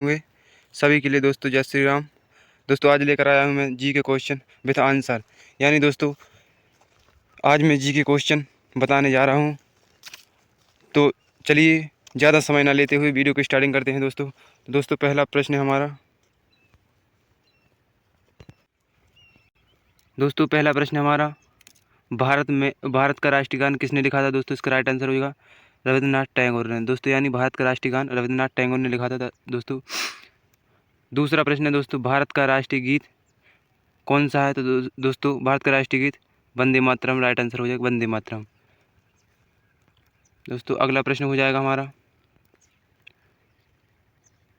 हुए सभी के लिए दोस्तों जय श्री राम। दोस्तों आज लेकर आया हूँ मैं जी के क्वेश्चन विथ आंसर। यानी दोस्तों आज मैं जी के क्वेश्चन बताने जा रहा हूँ। तो चलिए ज़्यादा समय ना लेते हुए वीडियो की स्टार्टिंग करते हैं दोस्तों। तो दोस्तों पहला प्रश्न है हमारा। दोस्तों पहला प्रश्न हमारा, भारत का राष्ट्रीय गान किसने लिखा था? दोस्तों इसका राइट आंसर होगा रविंद्रनाथ टैगोर ने दोस्तों। यानी भारत का राष्ट्रीय गान रविंद्रनाथ टैगोर ने लिखा था दोस्तों। दूसरा प्रश्न है दोस्तों, भारत का राष्ट्रीय गीत कौन सा है? तो दोस्तों भारत का राष्ट्रीय गीत वंदे मातरम राइट आंसर हो जाएगा वंदे मातरम। दोस्तों अगला प्रश्न हो जाएगा हमारा,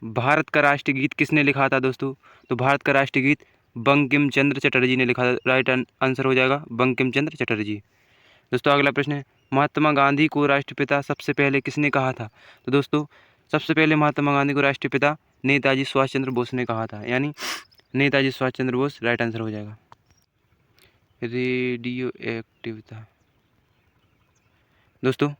भारत का राष्ट्रीय गीत किसने लिखा था? दोस्तों तो भारत का राष्ट्रीय गीत बंकिम चंद्र चटर्जी ने लिखा था। राइट आंसर हो जाएगा बंकिम चंद्र चटर्जी। दोस्तों अगला प्रश्न है, महात्मा गांधी को राष्ट्रपिता सबसे पहले किसने कहा था? तो दोस्तों सबसे पहले महात्मा गांधी को राष्ट्रपिता नेताजी सुभाष चंद्र बोस ने कहा था। यानी नेताजी सुभाष चंद्र बोस राइट आंसर हो जाएगा। रेडियो एक्टिविता। दोस्तों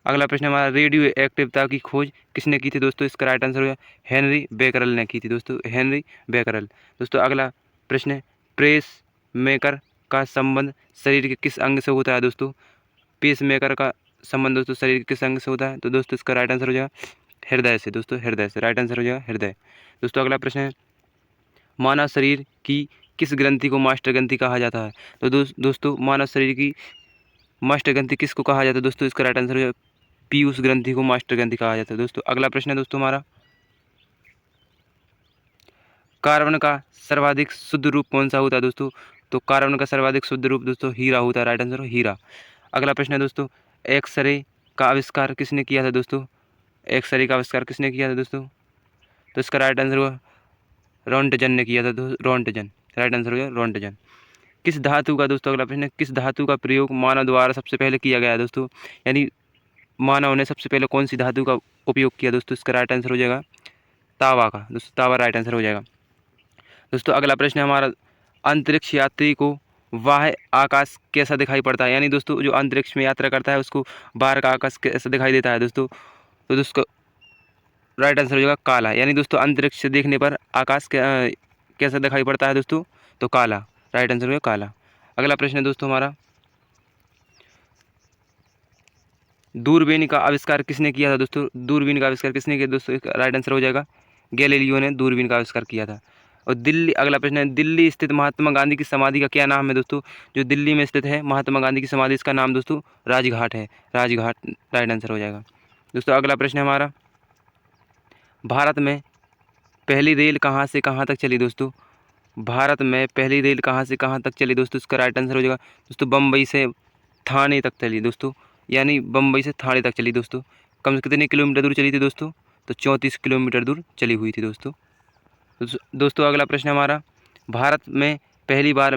अगला प्रश्न हमारा, रेडियो एक्टिविता की खोज किसने की थी? दोस्तों इसका राइट आंसर हो गया हेनरी बेकरल ने की थी दोस्तों, हेनरी बेकरल। दोस्तों अगला प्रश्न है, प्रेस मेकर का संबंध शरीर के किस अंग से होता है? दोस्तों पेस मेकर का संबंध दोस्तों शरीर के किस अंग से होता है? तो दोस्तों इसका राइट आंसर हो जाएगा हृदय से दोस्तों, हृदय से राइट आंसर हो जाएगा हृदय। दोस्तों अगला प्रश्न है, मानव शरीर की किस ग्रंथि को मास्टर ग्रंथि कहा जाता है? तो दोस्तों मानव शरीर की मास्टर ग्रंथि किसको कहा जाता है? दोस्तों इसका राइट आंसर हो जाएगा पीयूष ग्रंथि को मास्टर ग्रंथि कहा जाता है दोस्तों। अगला प्रश्न है दोस्तों हमारा, कार्बन का सर्वाधिक शुद्ध रूप कौन सा होता है? दोस्तों तो कार्बन का सर्वाधिक शुद्ध रूप दोस्तों हीरा होता है। राइट आंसर हो हीरा। अगला प्रश्न है दोस्तों, एक्सरे का आविष्कार किसने किया था? दोस्तों एक्सरे का आविष्कार किसने किया था दोस्तों? तो इसका राइट आंसर हुआ रोंटजन ने किया था दोस्तों, रोंटजन। राइट आंसर हो गया रोंटजन। किस धातु का दोस्तों अगला प्रश्न है, किस धातु का प्रयोग मानव द्वारा सबसे पहले किया गया है? दोस्तों यानी मानव ने सबसे पहले कौन सी धातु का उपयोग किया? दोस्तों इसका राइट आंसर हो जाएगा तावा का दोस्तों, तावा राइट आंसर हो जाएगा। दोस्तों अगला प्रश्न है हमारा, अंतरिक्ष यात्री को बाह्य आकाश कैसा दिखाई पड़ता है? यानी दोस्तों जो अंतरिक्ष में यात्रा करता है उसको बाहर का आकाश कैसा दिखाई देता है? दोस्तों तो दोस्तों राइट आंसर हो जाएगा काला। यानी दोस्तों अंतरिक्ष से देखने पर आकाश कैसा दिखाई पड़ता है? दोस्तों तो काला। राइट आंसर हो गया काला। अगला प्रश्न है दोस्तों हमारा, दूरबीन का आविष्कार किसने किया था? दोस्तों दूरबीन का आविष्कार किसने किया? दोस्तों राइट आंसर हो जाएगा गैलीलियो ने दूरबीन का आविष्कार किया था। और दिल्ली अगला प्रश्न है, दिल्ली स्थित महात्मा गांधी की समाधि का क्या नाम है? दोस्तों जो दिल्ली में स्थित है महात्मा गांधी की समाधि, इसका नाम दोस्तों राजघाट है, राजघाट। राइट आंसर हो जाएगा। दोस्तों अगला प्रश्न है हमारा, भारत में पहली रेल कहाँ से कहाँ तक चली? दोस्तों भारत में पहली रेल कहाँ से कहाँ तक चली? दोस्तों इसका राइट आंसर हो जाएगा दोस्तों बम्बई से थाने तक चली दोस्तों। यानी बम्बई से थाने तक चली दोस्तों। कम से कितने किलोमीटर दूर चली थी दोस्तों? तो 34 किलोमीटर दूर चली हुई थी दोस्तों। दोस्तों अगला प्रश्न हमारा, भारत में पहली बार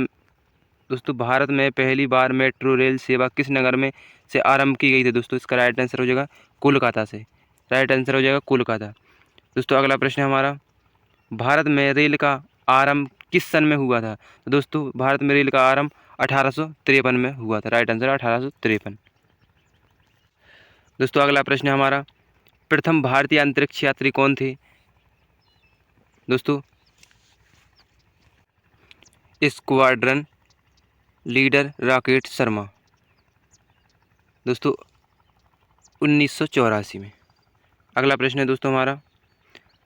दोस्तों भारत में पहली बार मेट्रो रेल सेवा किस नगर में से आरंभ की गई थी? दोस्तों इसका राइट आंसर हो जाएगा कोलकाता से। राइट आंसर हो जाएगा कोलकाता। दोस्तों अगला प्रश्न हमारा, भारत में रेल का आरंभ किस सन में हुआ था? तो दोस्तों भारत में रेल का आरंभ 1853 में हुआ था। Right answer 1853। दोस्तों अगला प्रश्न हमारा, प्रथम भारतीय अंतरिक्ष यात्री कौन थे? दोस्तों स्क्वाड्रन लीडर राकेश शर्मा दोस्तों 1984 में। अगला प्रश्न है दोस्तों हमारा,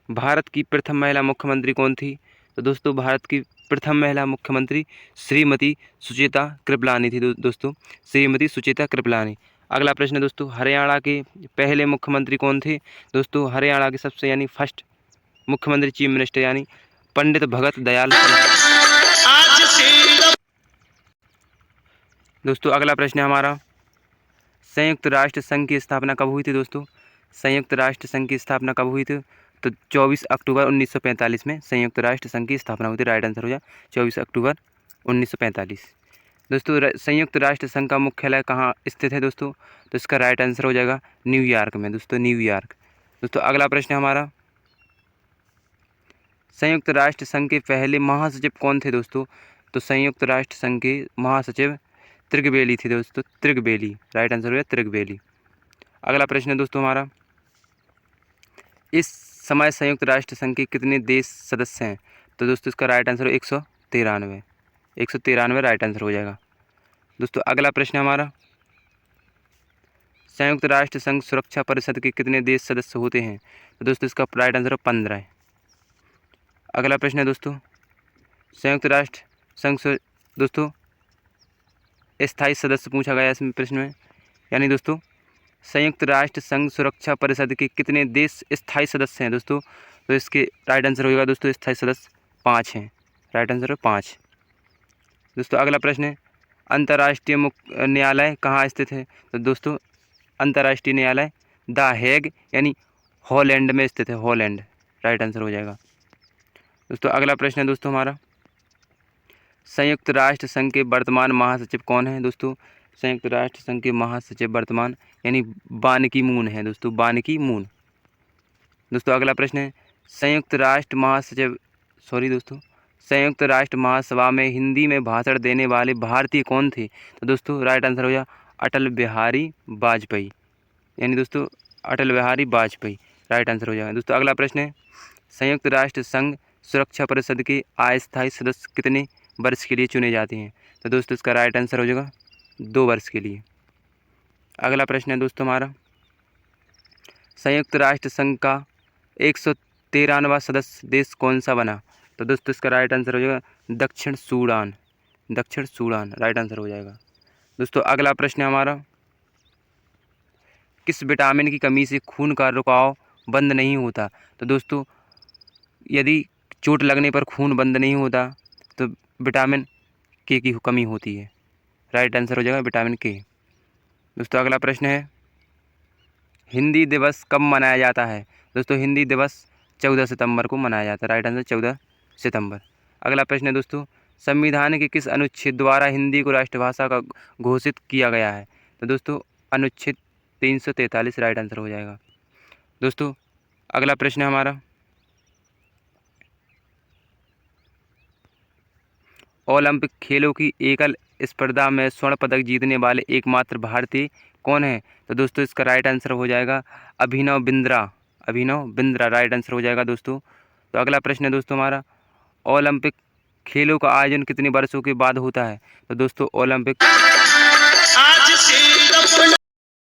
भारत की प्रथम महिला मुख्यमंत्री कौन थी? तो दोस्तों भारत की प्रथम महिला मुख्यमंत्री श्रीमती सुचेता कृपलानी थी दोस्तों, श्रीमती सुचेता कृपलानी। अगला प्रश्न है दोस्तों, हरियाणा के पहले मुख्यमंत्री कौन थे? दोस्तों हरियाणा के सबसे यानी फर्स्ट मुख्यमंत्री चीफ मिनिस्टर यानी पंडित भगत दयाल। दोस्तों अगला प्रश्न है हमारा, संयुक्त राष्ट्र संघ की स्थापना कब हुई थी? दोस्तों संयुक्त राष्ट्र संघ की स्थापना कब हुई थी? तो 24 अक्टूबर 1945 में संयुक्त राष्ट्र संघ की स्थापना हुई थी। राइट आंसर हो जाए 24 अक्टूबर 1945। दोस्तों संयुक्त राष्ट्र संघ का मुख्यालय कहाँ स्थित है? दोस्तों तो इसका राइट आंसर हो जाएगा न्यूयॉर्क में दोस्तों, न्यूयॉर्क। दोस्तों अगला प्रश्न है हमारा, संयुक्त राष्ट्र संघ के पहले महासचिव कौन थे? दोस्तों तो संयुक्त राष्ट्र संघ के महासचिव त्रिगबेली थी दोस्तों, त्रिगबेली। राइट आंसर हो गया त्रिगबेली। अगला प्रश्न है दोस्तों हमारा, इस समय संयुक्त राष्ट्र संघ के कितने देश सदस्य हैं? तो दोस्तों इसका राइट आंसर 193। 193 राइट आंसर हो जाएगा। दोस्तों अगला प्रश्न हमारा, संयुक्त राष्ट्र संघ सुरक्षा परिषद के कितने देश सदस्य होते हैं? तो दोस्तों इसका राइट आंसर 15 है। अगला प्रश्न है दोस्तों, संयुक्त राष्ट्र संघ दोस्तों स्थायी सदस्य पूछा गया इसमें प्रश्न में, यानी दोस्तों संयुक्त राष्ट्र संघ सुरक्षा परिषद के कितने देश स्थायी सदस्य हैं दोस्तों? तो इसके राइट आंसर होगा दोस्तों स्थायी सदस्य 5 हैं। राइट आंसर है 5। दोस्तों अगला प्रश्न है, अंतर्राष्ट्रीय न्यायालय कहाँ स्थित है? तो दोस्तों अंतर्राष्ट्रीय न्यायालय द हेग यानी हॉलैंड में स्थित है, हॉलैंड। राइट आंसर हो जाएगा। दोस्तों अगला प्रश्न है दोस्तों हमारा, संयुक्त राष्ट्र संघ के वर्तमान महासचिव कौन है? दोस्तों संयुक्त राष्ट्र संघ के महासचिव वर्तमान यानी बान की मून है दोस्तों, बान की मून। दोस्तों अगला प्रश्न है, संयुक्त राष्ट्र महासभा में हिंदी में भाषण देने वाले भारतीय कौन थे? तो दोस्तों राइट आंसर हो जाए अटल बिहारी वाजपेयी, यानी दोस्तों अटल बिहारी वाजपेयी। राइट आंसर हो जाएगा। दोस्तों अगला प्रश्न है, संयुक्त राष्ट्र संघ सुरक्षा परिषद के अस्थायी सदस्य कितने वर्ष के लिए चुने जाते हैं? तो दोस्तों इसका राइट आंसर हो जाएगा 2 वर्ष के लिए। अगला प्रश्न है दोस्तों हमारा, संयुक्त राष्ट्र संघ का 113वां सदस्य देश कौन सा बना? तो दोस्तों इसका राइट आंसर हो जाएगा दक्षिण सूडान, दक्षिण सूडान। राइट आंसर हो जाएगा। दोस्तों अगला प्रश्न है हमारा, किस विटामिन की कमी से खून का रुकाव बंद नहीं होता? तो दोस्तों यदि चोट लगने पर खून बंद नहीं होता तो विटामिन के की कमी होती है। राइट आंसर हो जाएगा विटामिन के। दोस्तों अगला प्रश्न है, हिंदी दिवस कब मनाया जाता है? दोस्तों हिंदी दिवस 14 सितंबर को मनाया जाता है। राइट आंसर 14 सितंबर। अगला प्रश्न है दोस्तों, संविधान के किस अनुच्छेद द्वारा हिंदी को राष्ट्रभाषा का घोषित किया गया है? तो दोस्तों अनुच्छेद 343। राइट आंसर हो जाएगा। दोस्तों अगला प्रश्न है हमारा, ओलंपिक खेलों की एकल स्पर्धा में स्वर्ण पदक जीतने वाले एकमात्र भारतीय कौन है? तो दोस्तों इसका राइट आंसर हो जाएगा अभिनव बिंद्रा, अभिनव बिंद्रा। राइट आंसर हो जाएगा दोस्तों। तो अगला प्रश्न है दोस्तों हमारा, ओलंपिक खेलों का आयोजन कितने वर्षों के बाद होता है? तो दोस्तों ओलंपिक